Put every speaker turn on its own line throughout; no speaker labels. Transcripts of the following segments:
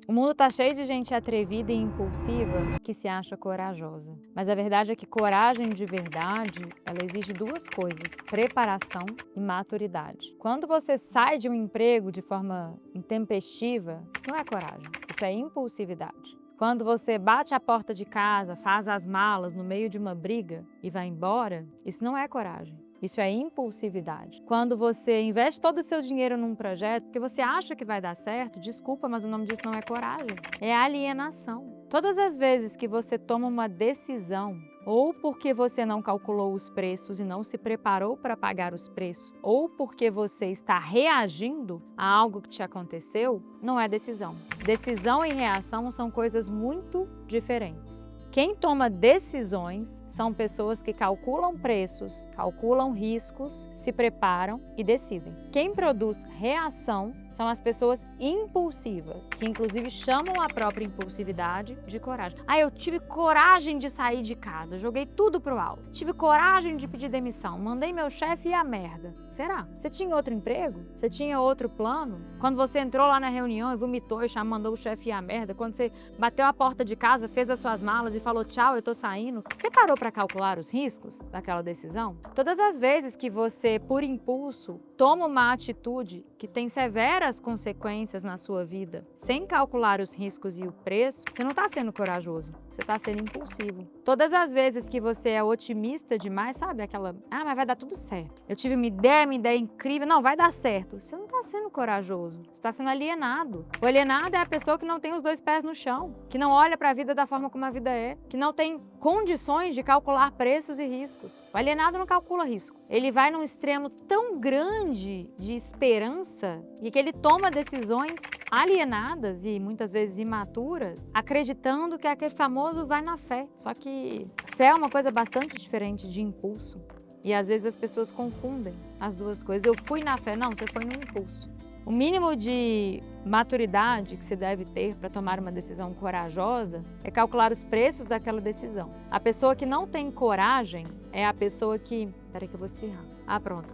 O mundo está cheio de gente atrevida e impulsiva que se acha corajosa. Mas a verdade é que coragem de verdade, ela exige duas coisas: preparação e maturidade. Quando você sai de um emprego de forma intempestiva, isso não é coragem, isso é impulsividade. Quando você bate a porta de casa, faz as malas no meio de uma briga e vai embora, isso não é coragem. Isso é impulsividade. Quando você investe todo o seu dinheiro num projeto porque você acha que vai dar certo, desculpa, mas o nome disso não é coragem, é alienação. Todas as vezes que você toma uma decisão, ou porque você não calculou os preços e não se preparou para pagar os preços, ou porque você está reagindo a algo que te aconteceu, não é decisão. Decisão e reação são coisas muito diferentes. Quem toma decisões são pessoas que calculam preços, calculam riscos, se preparam e decidem. Quem produz reação são as pessoas impulsivas, que inclusive chamam a própria impulsividade de coragem. Eu tive coragem de sair de casa, joguei tudo pro alto. Tive coragem de pedir demissão, mandei meu chefe ir à merda. Será? Você tinha outro emprego? Você tinha outro plano? Quando você entrou lá na reunião e vomitou e já mandou o chefe ir à merda, quando você bateu a porta de casa, fez as suas malas e falou tchau, eu tô saindo, você parou para calcular os riscos daquela decisão? Todas as vezes que você, por impulso, toma uma atitude que tem severas consequências na sua vida, sem calcular os riscos e o preço, você não está sendo corajoso, você está sendo impulsivo. Todas as vezes que você é otimista demais, sabe aquela, mas vai dar tudo certo. Eu tive uma ideia incrível, não, vai dar certo. Você não está sendo corajoso, você está sendo alienado. O alienado é a pessoa que não tem os dois pés no chão, que não olha para a vida da forma como a vida é, que não tem condições de calcular preços e riscos. O alienado não calcula risco. Ele vai num extremo tão grande de esperança e que ele toma decisões alienadas e muitas vezes imaturas, acreditando que aquele famoso vai na fé. Só que fé é uma coisa bastante diferente de impulso. E às vezes as pessoas confundem as duas coisas. Eu fui na fé, não, você foi no impulso. O mínimo de maturidade que se deve ter para tomar uma decisão corajosa é calcular os preços daquela decisão. A pessoa que não tem coragem é a pessoa que... Peraí que eu vou espirrar. Pronto.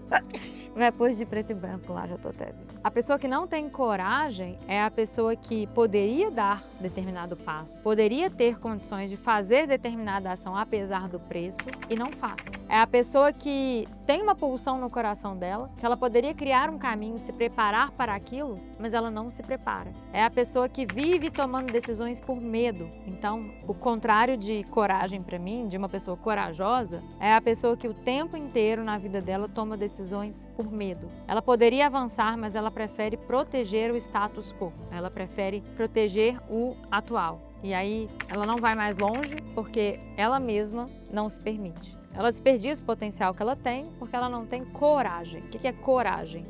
Vai pôr de preto e branco lá, já tô até vendo. A pessoa que não tem coragem é a pessoa que poderia dar determinado passo, poderia ter condições de fazer determinada ação apesar do preço e não faz. É a pessoa que tem uma pulsão no coração dela, que ela poderia criar um caminho, se preparar para aquilo, mas ela não se prepara. É a pessoa que vive tomando decisões por medo. Então, o contrário de coragem para mim, de uma pessoa corajosa, é a pessoa que o tempo inteiro na vida dela toma decisões por medo. Ela poderia avançar, mas ela prefere proteger o status quo. Ela prefere proteger o atual. E aí ela não vai mais longe porque ela mesma não se permite. Ela desperdiça o potencial que ela tem porque ela não tem coragem. O que é coragem?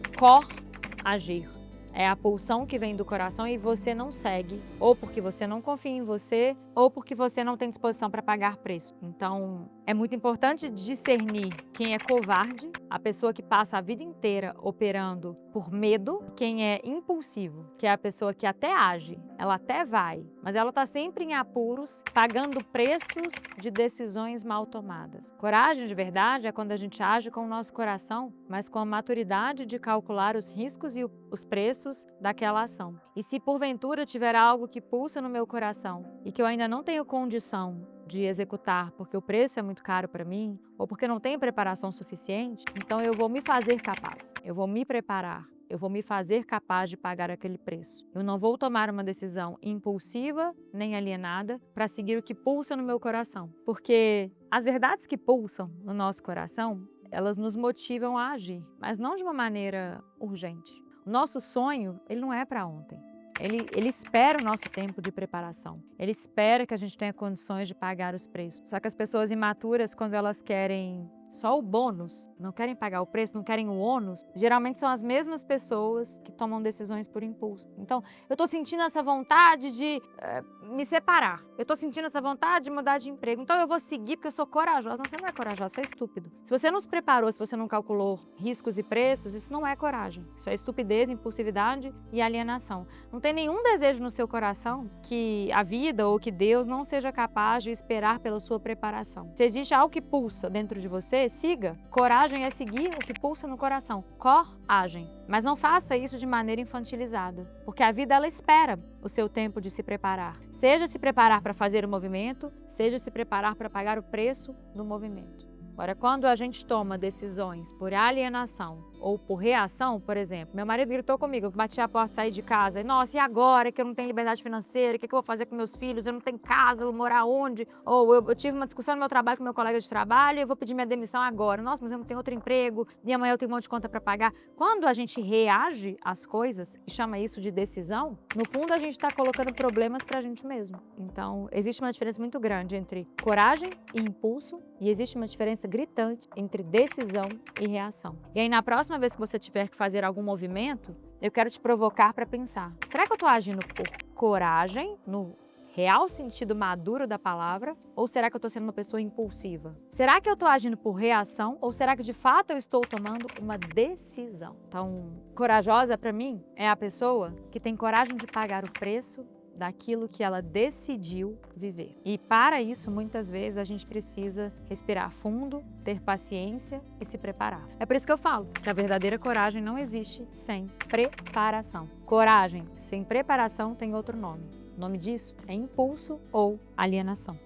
Agir. É a pulsão que vem do coração e você não segue, ou porque você não confia em você, ou porque você não tem disposição para pagar preço. Então, é muito importante discernir quem é covarde, a pessoa que passa a vida inteira operando por medo, quem é impulsivo, que é a pessoa que até age, ela até vai, mas ela está sempre em apuros, pagando preços de decisões mal tomadas. Coragem de verdade é quando a gente age com o nosso coração, mas com a maturidade de calcular os riscos e os preços daquela ação. E se porventura tiver algo que pulsa no meu coração e que eu ainda não tenho condição de executar porque o preço é muito caro para mim ou porque não tenho preparação suficiente, então eu vou me fazer capaz, eu vou me preparar, eu vou me fazer capaz de pagar aquele preço. Eu não vou tomar uma decisão impulsiva nem alienada para seguir o que pulsa no meu coração, porque as verdades que pulsam no nosso coração, elas nos motivam a agir, mas não de uma maneira urgente. O nosso sonho, ele não é para ontem. Ele espera o nosso tempo de preparação. Ele espera que a gente tenha condições de pagar os preços. Só que as pessoas imaturas, quando elas querem só o bônus, não querem pagar o preço, não querem o ônus, geralmente são as mesmas pessoas que tomam decisões por impulso. Então, eu estou sentindo essa vontade de me separar. Eu estou sentindo essa vontade de mudar de emprego. Então, eu vou seguir porque eu sou corajosa. Não, você não é corajosa, você é estúpido. Se você não se preparou, se você não calculou riscos e preços, isso não é coragem. Isso é estupidez, impulsividade e alienação. Não tem nenhum desejo no seu coração que a vida ou que Deus não seja capaz de esperar pela sua preparação. Se existe algo que pulsa dentro de você, viver, siga. Coragem é seguir o que pulsa no coração. Coragem. Mas não faça isso de maneira infantilizada, porque a vida ela espera o seu tempo de se preparar. Seja se preparar para fazer o movimento, seja se preparar para pagar o preço do movimento. Agora, quando a gente toma decisões por alienação ou por reação, por exemplo, meu marido gritou comigo, eu bati a porta, saí de casa, nossa, e agora que eu não tenho liberdade financeira, o que eu vou fazer com meus filhos, eu não tenho casa, eu vou morar onde? Ou eu tive uma discussão no meu trabalho com meu colega de trabalho e eu vou pedir minha demissão agora. Nossa, mas eu não tenho outro emprego, e amanhã eu tenho um monte de conta para pagar. Quando a gente reage às coisas e chama isso de decisão, no fundo a gente está colocando problemas para a gente mesmo. Então, existe uma diferença muito grande entre coragem e impulso, e existe uma diferença gritante entre decisão e reação. E aí, na próxima vez que você tiver que fazer algum movimento, eu quero te provocar para pensar: será que eu estou agindo por coragem, no real sentido maduro da palavra, ou será que eu estou sendo uma pessoa impulsiva? Será que eu estou agindo por reação, ou será que de fato eu estou tomando uma decisão? Então, corajosa para mim é a pessoa que tem coragem de pagar o preço daquilo que ela decidiu viver. E para isso, muitas vezes, a gente precisa respirar fundo, ter paciência e se preparar. É por isso que eu falo que a verdadeira coragem não existe sem preparação. Coragem sem preparação tem outro nome. O nome disso é impulso ou alienação.